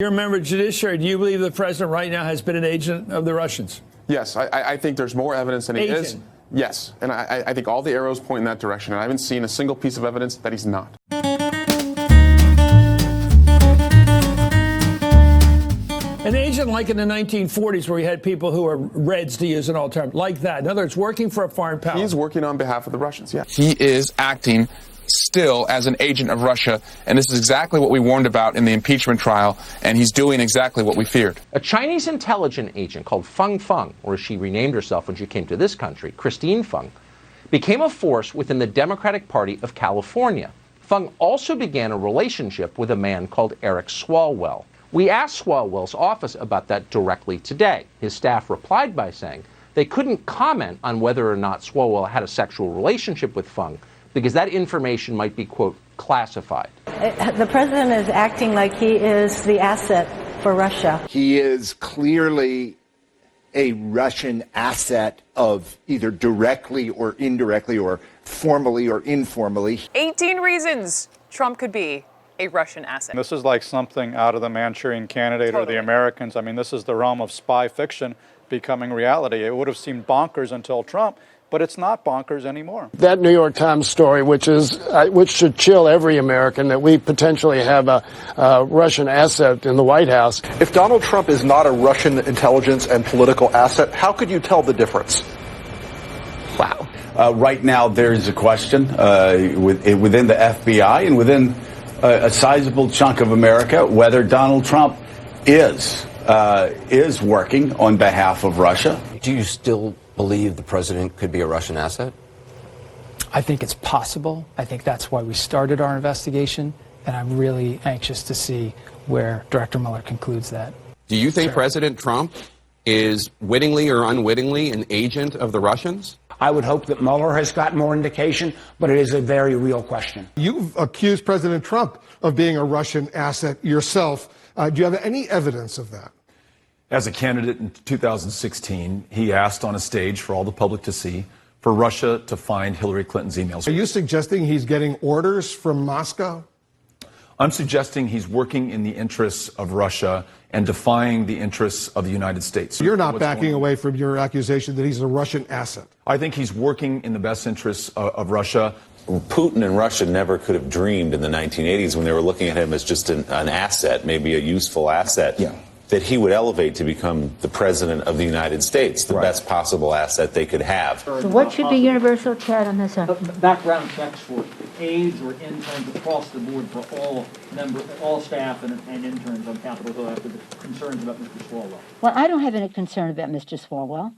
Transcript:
You're a member of the judiciary. Do you believe the president right now has been an agent of the Russians? Yes, I think there's more evidence than he is. Yes, and I think all the arrows point in that direction, and I haven't seen a single piece of evidence that he's not. An agent like in the 1940s where we had people who are Reds, to use an old term, like that. In other words, working for a foreign power. He's working on behalf of the Russians, yeah. He is acting still as an agent of Russia, and this is exactly what we warned about in the impeachment trial, and he's doing exactly what we feared. A Chinese intelligence agent called Feng Feng, or as she renamed herself when she came to this country, Christine Feng, became a force within the Democratic Party of California. Feng also began a relationship with a man called Eric Swalwell. We asked Swalwell's office about that directly today. His staff replied by saying they couldn't comment on whether or not Swalwell had a sexual relationship with Feng because that information might be, quote, classified. The president is acting like he is the asset for Russia. He is clearly a Russian asset of either directly or indirectly or formally or informally. 18 reasons Trump could be a Russian asset. This is like something out of the Manchurian Candidate or the Americans. I mean, this is the realm of spy fiction becoming reality. It would have seemed bonkers until Trump, but it's not bonkers anymore. That New York Times story, which should chill every American, that we potentially have a Russian asset in the White House. If Donald Trump is not a Russian intelligence and political asset, how could you tell the difference? Wow. Right now, there is a question within the FBI and within a sizable chunk of America whether Donald Trump is working on behalf of Russia. Do you still believe the president could be a Russian asset? I think it's possible. I think that's why we started our investigation, and I'm really anxious to see where Director Mueller concludes that. Do you think President Trump is wittingly or unwittingly an agent of the Russians? I would hope that Mueller has got more indication, but it is a very real question. You've accused President Trump of being a Russian asset yourself. Do you have any evidence of that? As a candidate in 2016, he asked on a stage for all the public to see for Russia to find Hillary Clinton's emails. Are you suggesting he's getting orders from Moscow? I'm suggesting he's working in the interests of Russia and defying the interests of the United States. You're not backing away from your accusation that he's a Russian asset. I think he's working in the best interests of Russia. Putin and Russia never could have dreamed in the 1980s when they were looking at him as just an asset, maybe a useful asset, that he would elevate to become the president of the United States, the best possible asset they could have. So what should be universal chat on this? Background checks for aides or interns across the board for all staff and interns on Capitol Hill after the concerns about Mr. Swalwell. Well, I don't have any concern about Mr. Swalwell.